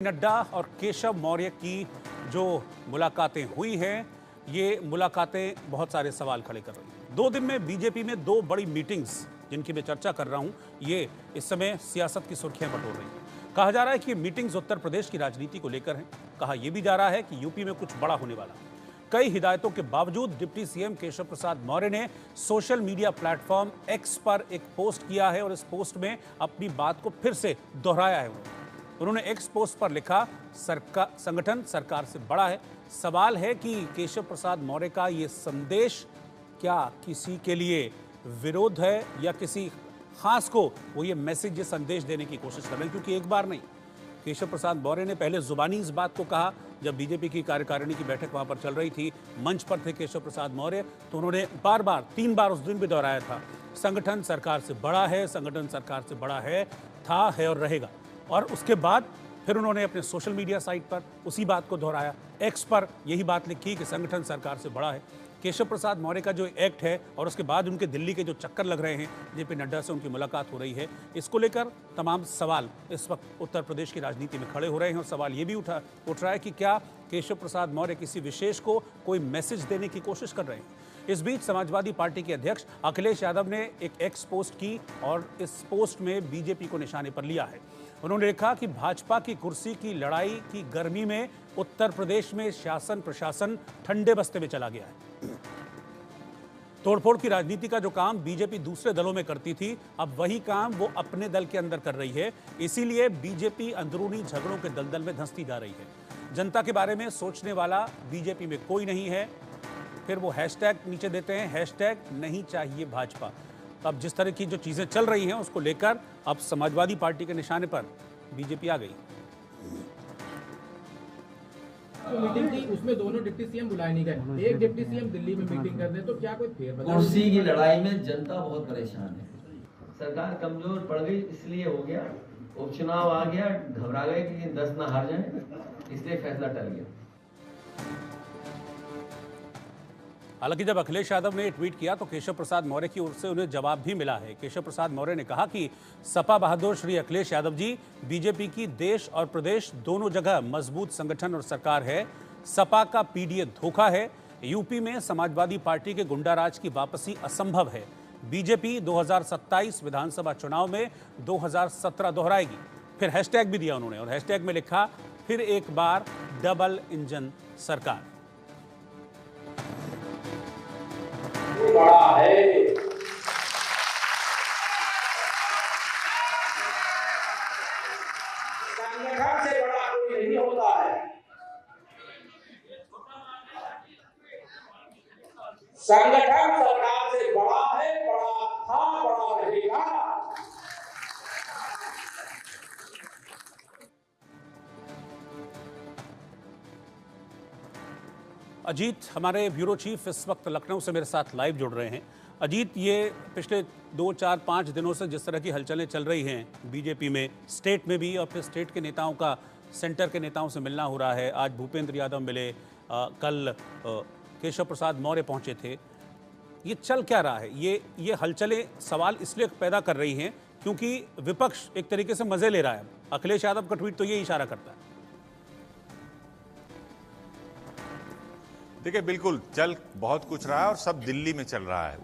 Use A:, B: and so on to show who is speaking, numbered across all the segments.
A: नड्डा और केशव मौर्य की जो मुलाकातें हुई हैं, ये मुलाकातें बहुत सारे सवाल खड़े कर रही हैं। 2 दिन में बीजेपी में 2 बड़ी मीटिंग्स जिनकी मैं चर्चा कर रहा हूं, ये इस समय सियासत की सुर्खियां बटोर रही हैं। कहा जा रहा है कि ये मीटिंग्स उत्तर प्रदेश की राजनीति को लेकर हैं। कहा यह भी जा रहा है कि यूपी में कुछ बड़ा होने वाला है। कई हिदायतों के बावजूद डिप्टी सीएम केशव प्रसाद मौर्य ने सोशल मीडिया प्लेटफॉर्म एक्स पर एक पोस्ट किया है और इस पोस्ट में अपनी बात को फिर से दोहराया है। उन्होंने एक्स पोस्ट पर लिखा, संगठन सरकार से बड़ा है। सवाल है कि केशव प्रसाद मौर्य का ये संदेश क्या किसी के लिए विरोध है या किसी खास को वो ये मैसेज, ये संदेश देने की कोशिश कर रहे हैं। क्योंकि एक बार नहीं, केशव प्रसाद मौर्य ने पहले जुबानी इस बात को कहा जब बीजेपी की कार्यकारिणी की बैठक वहां पर चल रही थी, मंच पर थे केशव प्रसाद मौर्य, तो उन्होंने बार बार 3 बार उस दिन भी दोहराया था, संगठन सरकार से बड़ा है, संगठन सरकार से बड़ा है, था, है और रहेगा। और उसके बाद फिर उन्होंने अपने सोशल मीडिया साइट पर उसी बात को दोहराया, एक्स पर यही बात लिखी कि संगठन सरकार से बड़ा है। केशव प्रसाद मौर्य का जो एक्ट है और उसके बाद उनके दिल्ली के जो चक्कर लग रहे हैं, जेपी नड्डा से उनकी मुलाकात हो रही है, इसको लेकर तमाम सवाल इस वक्त उत्तर प्रदेश की राजनीति में खड़े हो रहे हैं। और सवाल ये भी उठ रहा है कि क्या केशव प्रसाद मौर्य किसी विशेष को कोई मैसेज देने की कोशिश कर रहे हैं। इस बीच समाजवादी पार्टी के अध्यक्ष अखिलेश यादव ने एक एक्स पोस्ट की और इस पोस्ट में बीजेपी को निशाने पर लिया है। उन्होंने लिखा कि भाजपा की कुर्सी की लड़ाई की गर्मी में उत्तर प्रदेश में शासन प्रशासन ठंडे बस्ते में चला गया है। तोड़फोड़ की राजनीति का जो काम बीजेपी दूसरे दलों में करती थी, अब वही काम वो अपने दल के अंदर कर रही है। इसीलिए बीजेपी अंदरूनी झगड़ों के दलदल में धंसती जा रही है। जनता के बारे में सोचने वाला बीजेपी में कोई नहीं है। फिर वो हैशटैग नीचे देते हैं, हैशटैग नहीं चाहिए भाजपा। अब जिस तरह की जो चीजें चल रही हैं उसको लेकर अब समाजवादी पार्टी के निशाने पर बीजेपी आ गई।
B: तो मीटिंग थी, उसमें दोनों डिप्टी सीएम बुलाए नहीं गए। एक डिप्टी सीएम दिल्ली में मीटिंग कर रहे, तो क्या कोई फेरबदल?
C: कुर्सी की लड़ाई में जनता बहुत परेशान है। सरकार कमजोर पड़ गई, इसलिए हो गया। उपचुनाव आ गया, घबरा गए कि 10 ना हार जाए, इसलिए फैसला टल गया।
A: हालांकि जब अखिलेश यादव ने ट्वीट किया तो केशव प्रसाद मौर्य की ओर से उन्हें जवाब भी मिला है। केशव प्रसाद मौर्य ने कहा कि सपा बहादुर श्री अखिलेश यादव जी, बीजेपी की देश और प्रदेश दोनों जगह मजबूत संगठन और सरकार है। सपा का पीडीए धोखा है। यूपी में समाजवादी पार्टी के गुंडाराज की वापसी असंभव है। बीजेपी 2027 विधानसभा चुनाव में 2017 दोहराएगी। फिर हैशटैग भी दिया उन्होंने और हैशटैग में लिखा, फिर एक बार डबल इंजन सरकार।
D: बड़ा है, संगठन से बड़ा कोई नहीं होता है। संगठन सरकार से बड़ा है, बड़ा था, बड़ा रहेगा।
A: अजीत, हमारे ब्यूरो चीफ इस वक्त लखनऊ से मेरे साथ लाइव जुड़ रहे हैं। अजीत, ये पिछले 2, 4, 5 दिनों से जिस तरह की हलचलें चल रही हैं बीजेपी में, स्टेट में भी, और फिर स्टेट के नेताओं का सेंटर के नेताओं से मिलना हो रहा है। आज भूपेंद्र यादव मिले, कल केशव प्रसाद मौर्य पहुंचे थे। ये चल क्या रहा है? ये हलचलें सवाल इसलिए पैदा कर रही हैं क्योंकि विपक्ष एक तरीके से मजे ले रहा है। अखिलेश यादव का ट्वीट तो ये इशारा करता है।
E: देखिए, बिल्कुल चल बहुत कुछ रहा है और सब दिल्ली में चल रहा है।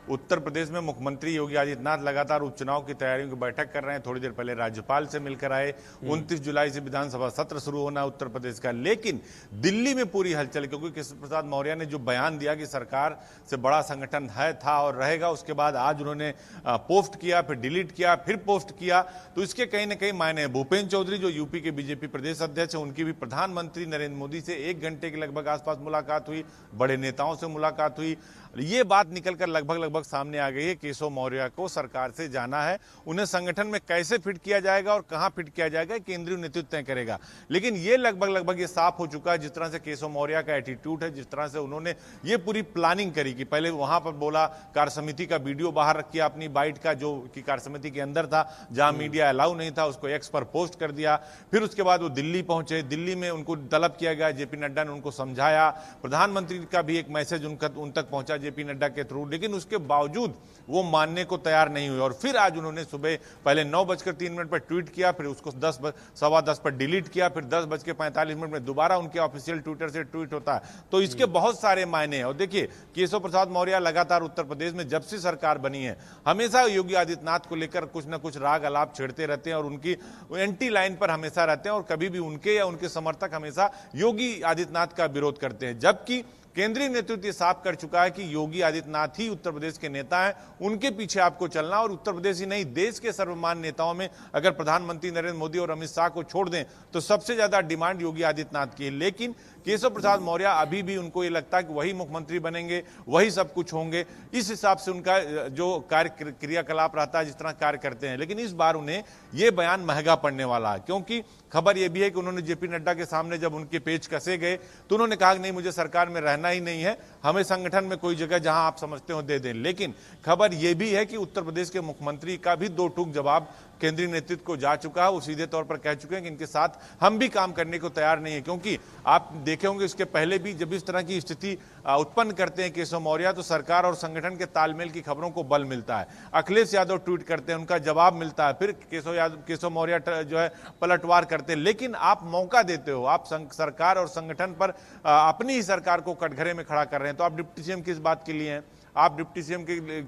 E: उत्तर प्रदेश में मुख्यमंत्री योगी आदित्यनाथ लगातार उपचुनाव की तैयारियों की बैठक कर रहे हैं। थोड़ी देर पहले राज्यपाल से मिलकर आए। 29 जुलाई से विधानसभा सत्र शुरू होना है उत्तर प्रदेश का। लेकिन दिल्ली में पूरी हलचल, क्योंकि केशव प्रसाद मौर्य ने जो बयान दिया कि सरकार से बड़ा संगठन है, था और रहेगा, उसके बाद आज उन्होंने पोस्ट किया, फिर डिलीट किया, फिर पोस्ट किया, तो इसके कहीं ना कहीं मायने हैं। भूपेंद्र चौधरी जो यूपी के बीजेपी प्रदेश अध्यक्ष है, उनकी भी प्रधानमंत्री नरेंद्र मोदी से 1 घंटे के लगभग आसपास मुलाकात हुई, बड़े नेताओं से मुलाकात हुई। ये बात निकलकर लगभग सामने आ गई है, केशव मौर्य को सरकार से जाना है। उन्हें संगठन में कैसे फिट किया जाएगा और कहां फिट किया जाएगा, केंद्रीय नेतृत्व तय करेगा। लेकिन ये लगभग ये साफ हो चुका है, जिस तरह से केशव मौर्य का एटीट्यूड है, जिस तरह से उन्होंने ये पूरी प्लानिंग करी कि पहले वहां पर बोला, कार्य समिति का वीडियो बाहर रखिया अपनी बाइट का, जो कि कार्य समिति के अंदर था, जहां मीडिया अलाउ नहीं था, उसको एक्स पर पोस्ट कर दिया। फिर उसके बाद वो दिल्ली पहुंचे, दिल्ली में उनको तलब किया गया, जेपी नड्डा ने उनको समझाया, प्रधानमंत्री का भी एक मैसेज उन तक पहुंचा जेपी नड्डा के थ्रू। लेकिन उसके बावजूद वो मानने को तैयार नहीं हुए। और फिर आज उन्होंने सुबह पहले 9:03 पर ट्वीट किया, फिर उसको 10:15 पर डिलीट किया, फिर 10:45 में दोबारा उनके ऑफिशियल ट्विटर से ट्वीट होता है। तो इसके बहुत सारे मायने हैं। और देखिए, केशव प्रसाद मौर्य लगातार उत्तर प्रदेश में जब से सरकार बनी है हमेशा योगी आदित्यनाथ को लेकर कुछ ना कुछ राग अलाप छेड़ते रहते हैं और उनकी एंटी लाइन पर हमेशा रहते हैं और कभी भी उनके या उनके समर्थक हमेशा योगी आदित्यनाथ का विरोध करते हैं। जबकि केंद्रीय नेतृत्व ये साफ कर चुका है कि योगी आदित्यनाथ ही उत्तर प्रदेश के नेता हैं, उनके पीछे आपको चलना। और उत्तर प्रदेश ही नहीं, देश के सर्वमान्य नेताओं में अगर प्रधानमंत्री नरेंद्र मोदी और अमित शाह को छोड़ दें तो सबसे ज्यादा डिमांड योगी आदित्यनाथ की है। लेकिन केशव प्रसाद मौर्य अभी भी उनको ये लगता है कि वही मुख्यमंत्री बनेंगे, वही सब कुछ होंगे। इस हिसाब से उनका जो कार्य क्रियाकलाप रहता है, जिस तरह कार्य करते हैं। लेकिन इस बार उन्हें यह बयान महंगा पड़ने वाला है, क्योंकि खबर यह भी है कि उन्होंने जेपी नड्डा के सामने जब उनके पेच कसे गए तो उन्होंने कहा कि नहीं, मुझे सरकार में रहना ही नहीं है, हमें संगठन में कोई जगह जहां आप समझते हो दे दें। लेकिन खबर यह भी है कि उत्तर प्रदेश के मुख्यमंत्री का भी दो टूक जवाब केंद्रीय नेतृत्व को जा चुका है। वो सीधे तौर पर कह चुके हैं कि इनके साथ हम भी काम करने को तैयार नहीं है। क्योंकि आप देखे होंगे इसके पहले भी जब इस तरह की स्थिति उत्पन्न करते हैं केशव मौर्य, तो सरकार और संगठन के तालमेल की खबरों को बल मिलता है। अखिलेश यादव ट्वीट करते हैं, उनका जवाब मिलता है, फिर केशव मौर्य जो है पलटवार करते हैं। लेकिन आप मौका देते हो, आप सरकार और संगठन पर अपनी ही सरकार को कटघरे में खड़ा कर रहे हैं। तो आप डिप्टी सीएम किस बात के लिए हैं? आप डिप्टी सीएम के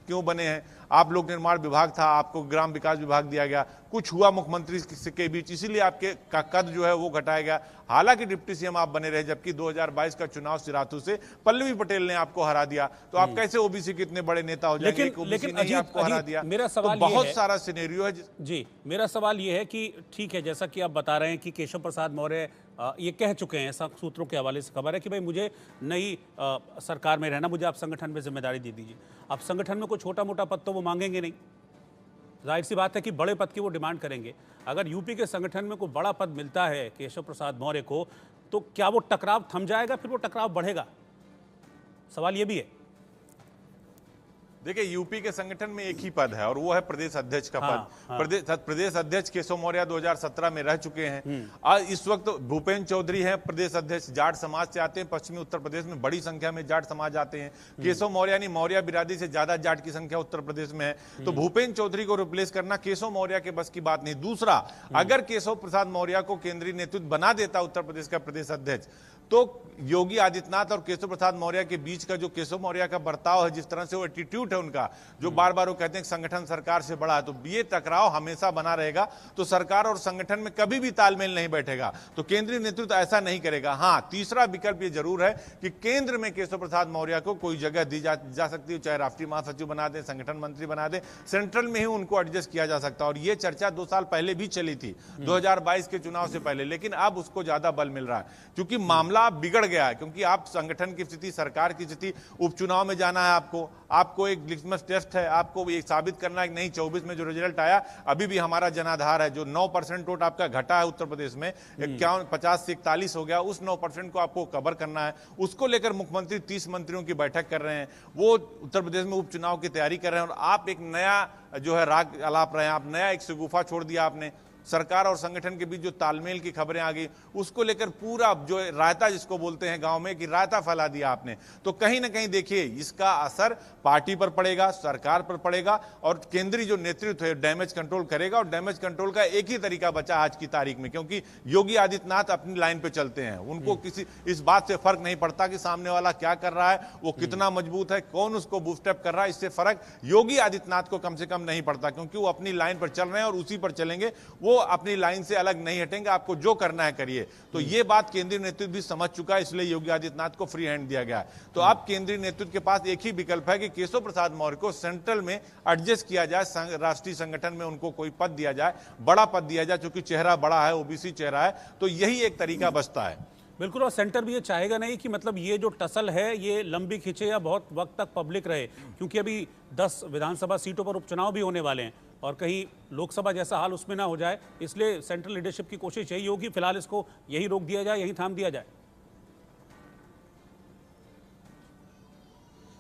E: क्यों बने हैं? आप लोक निर्माण विभाग था, आपको ग्राम विकास विभाग दिया गया, कुछ हुआ मुख्यमंत्री के बीच, इसीलिए आपके का कद जो है वो घटाया गया। हालांकि डिप्टी सीएम आप बने रहे, जबकि 2022 का चुनाव सिराथू से पल्लवी पटेल ने आपको हरा दिया। तो आप कैसे ओबीसी के इतने बड़े नेता हो जाएंगे?
A: लेकिन
E: अजीत आपको हरा दिया।
A: मेरा सवाल
E: तो बहुत सारा सिनेरियो है
A: जी। मेरा सवाल ये है कि ठीक है, जैसा कि आप बता रहे हैं कि केशव प्रसाद मौर्य ये कह चुके हैं, ऐसा सूत्रों के हवाले से खबर है कि भाई मुझे नई सरकार में रहना, मुझे आप संगठन में जिम्मेदारी दे दीजिए। अब संगठन में कोई छोटा मोटा पद तो वो मांगेंगे नहीं, जाहिर सी बात है कि बड़े पद की वो डिमांड करेंगे। अगर यूपी के संगठन में कोई बड़ा पद मिलता है केशव प्रसाद मौर्य को, तो क्या वो टकराव थम जाएगा, फिर वो टकराव बढ़ेगा? सवाल ये भी है।
E: देखिए, यूपी के संगठन में एक ही पद है और वो है प्रदेश अध्यक्ष का पद। प्रदेश अध्यक्ष केशव मौर्य 2017 में रह चुके हैं। आज इस वक्त भूपेन्द्र चौधरी हैं प्रदेश अध्यक्ष, जाट समाज से आते हैं। पश्चिमी उत्तर प्रदेश में बड़ी संख्या में जाट समाज आते हैं। केशव मौर्य यानी मौर्य बिरादरी से ज्यादा जाट की संख्या उत्तर प्रदेश में है। तो भूपेन्द्र चौधरी को रिप्लेस करना केशव मौर्य के बस की बात नहीं। दूसरा, अगर केशव प्रसाद मौर्य को केंद्रीय नेतृत्व बना देता उत्तर प्रदेश का प्रदेश अध्यक्ष, तो योगी आदित्यनाथ और केशव प्रसाद मौर्य के बीच का जो केशव मौर्य का बर्ताव है, जिस तरह से वो एटीट्यूड है उनका, जो बार बार वो कहते हैं कि संगठन सरकार से बड़ा है, तो ये टकराव हमेशा बना रहेगा। तो सरकार और संगठन में कभी भी तालमेल नहीं बैठेगा। तो केंद्रीय नेतृत्व ऐसा नहीं करेगा। हाँ, तीसरा विकल्प ये जरूर है कि केंद्र में केशव प्रसाद मौर्य को कोई जगह दी जा सकती है, चाहे राष्ट्रीय महासचिव बना दे, संगठन मंत्री बना दे, सेंट्रल में ही उनको एडजस्ट किया जा सकता है। और ये चर्चा 2 साल पहले भी चली थी, 2022 के चुनाव से पहले। लेकिन अब उसको ज्यादा बल मिल रहा है, क्योंकि मामला बिगड़ गया है। क्योंकि आप संगठन की स्थिति, सरकार की स्थिति, उपचुनाव में जाना है, आपको एक लिटमस टेस्ट है, आपको ये साबित करना है कि नहीं, 24 में जो रिजल्ट आया अभी भी हमारा जनाधार है। जो 9% वोट आपका घटा है उत्तर प्रदेश में, 50 से 41 हो गया, उस 9% को आपको कवर करना है। उसको लेकर मुख्यमंत्री 30 मंत्रियों की बैठक कर रहे हैं, वो उत्तर प्रदेश में उपचुनाव की तैयारी कर रहे हैं। और आप एक नया जो है राग अलाप रहे हैं, आप नया एक शगुफा छोड़ दिया आपने। सरकार और संगठन के बीच जो तालमेल की खबरें आ गई, उसको लेकर पूरा जो रायता जिसको बोलते हैं गांव में, कि रायता फैला दिया आपने। तो कहीं ना कहीं देखिए, इसका असर पार्टी पर पड़ेगा, सरकार पर पड़ेगा, और केंद्रीय जो नेतृत्व है डैमेज कंट्रोल करेगा। और डैमेज कंट्रोल का एक ही तरीका बचा आज की तारीख में, क्योंकि योगी आदित्यनाथ अपनी लाइन पे चलते हैं। उनको किसी इस बात से फर्क नहीं पड़ता कि सामने वाला क्या कर रहा है, वो कितना मजबूत है, कौन उसको बूस्टअप कर रहा है। इससे फर्क योगी आदित्यनाथ को कम से कम नहीं पड़ता, क्योंकि वो अपनी लाइन पर चल रहे हैं और उसी पर चलेंगे। वो अपनी लाइन से अलग नहीं हटेंगे, आपको जो करना है करिए। तो ये बात केंद्रीय नेतृत्व भी समझ चुका है, इसलिए योगी आदित्यनाथ को फ्री हैंड दिया गया है। तो अब केंद्रीय नेतृत्व के पास एक ही विकल्प है कि केशव प्रसाद मौर्य को सेंट्रल में एडजस्ट किया जाए, राष्ट्रीय संगठन में उनको कोई पद दिया जाए, बड़ा पद दिया जाए, क्योंकि चेहरा बड़ा है, ओबीसी चेहरा है। तो यही एक तरीका बचता है।
A: बिल्कुल। और सेंटर भी ये चाहेगा नहीं कि मतलब ये जो टसल है ये लंबी खींचे या बहुत वक्त तक पब्लिक रहे, क्योंकि अभी 10 विधानसभा सीटों पर उपचुनाव भी होने वाले हैं और कहीं लोकसभा जैसा हाल उसमें ना हो जाए। इसलिए सेंट्रल लीडरशिप की कोशिश यही होगी, फिलहाल इसको यही रोक दिया जाए, यही थाम दिया जाए।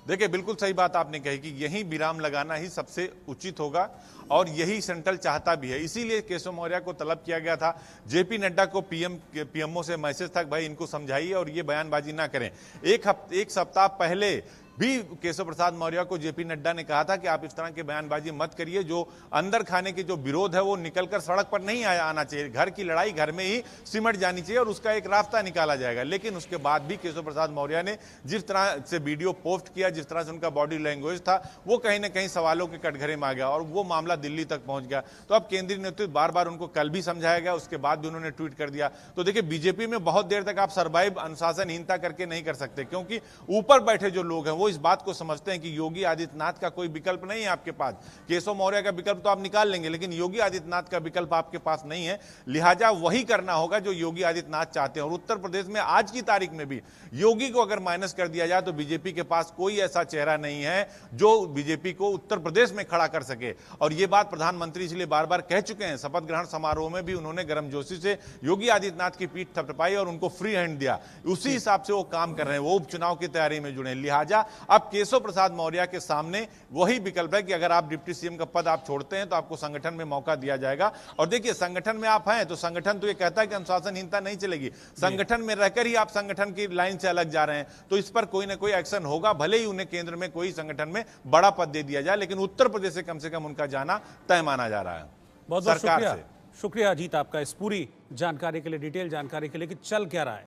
E: देखिए, बिल्कुल सही बात आपने कही कि यही विराम लगाना ही सबसे उचित होगा, और यही सेंट्रल चाहता भी है। इसीलिए केशव मौर्य को तलब किया गया था। जेपी नड्डा को पीएमओ से मैसेज था, भाई इनको समझाइए और ये बयानबाजी ना करें। एक सप्ताह पहले भी केशव प्रसाद मौर्य को जेपी नड्डा ने कहा था कि आप इस तरह की बयानबाजी मत करिए, जो अंदर खाने के जो विरोध है वो निकलकर सड़क पर नहीं आना चाहिए, घर की लड़ाई घर में ही सिमट जानी चाहिए और उसका एक रास्ता निकाला जाएगा। लेकिन उसके बाद भी केशव प्रसाद मौर्य ने जिस तरह से वीडियो पोस्ट किया, जिस तरह से उनका बॉडी लैंग्वेज था, वो कहीं ना कहीं सवालों के कटघरे में आ गया और वो मामला दिल्ली तक पहुंच गया। तो अब केंद्रीय नेतृत्व बार बार उनको कल भी समझाया गया, उसके बाद भी उन्होंने ट्वीट कर दिया। तो देखिए, बीजेपी में बहुत देर तक आप सर्वाइव अनुशासनहीनता करके नहीं कर सकते, क्योंकि ऊपर बैठे जो लोग हैं वो इस बात को समझते हैं कि योगी आदित्यनाथ का कोई विकल्प नहीं है आपके पास। केशव मौर्य का विकल्प तो आप निकाल लेंगे, लेकिन योगी आदित्यनाथ का विकल्प आपके पास नहीं है। लिहाजा वही करना होगा जो योगी आदित्यनाथ चाहते हैं। और उत्तर प्रदेश में आज की तारीख में भी योगी को अगर माइनस कर दिया जाए तो बीजेपी के पास कोई ऐसा चेहरा नहीं है जो बीजेपी को उत्तर प्रदेश में खड़ा कर सके। और यह बात प्रधानमंत्री इसलिए बार बार कह चुके हैं, शपथ ग्रहण समारोह में भी उन्होंने गर्मजोशी से योगी आदित्यनाथ की पीठ थपथपाई और उनको फ्री हैंड दिया। उसी हिसाब से वो काम कर रहे हैं, वो उपचुनाव की तैयारी में जुड़े। लिहाजा अब केशव प्रसाद मौर्य के सामने वही विकल्प है कि अगर आप डिप्टी सीएम का पद आप छोड़ते हैं तो आपको संगठन में मौका दिया जाएगा। और देखिए, संगठन में आप हैं तो संगठन तो ये कहता है कि अनुशासनहीनता नहीं चलेगी। संगठन में रहकर ही आप संगठन की लाइन से अलग जा रहे हैं, तो इस पर कोई ना कोई एक्शन होगा, भले ही उन्हें केंद्र में कोई संगठन में बड़ा पद दे दिया जाए, लेकिन उत्तर प्रदेश से कम उनका जाना तय माना जा रहा है।
A: बहुत बहुत शुक्रिया अजीत आपका इस पूरी जानकारी के लिए, डिटेल जानकारी के लिए कि चल क्या रहा है।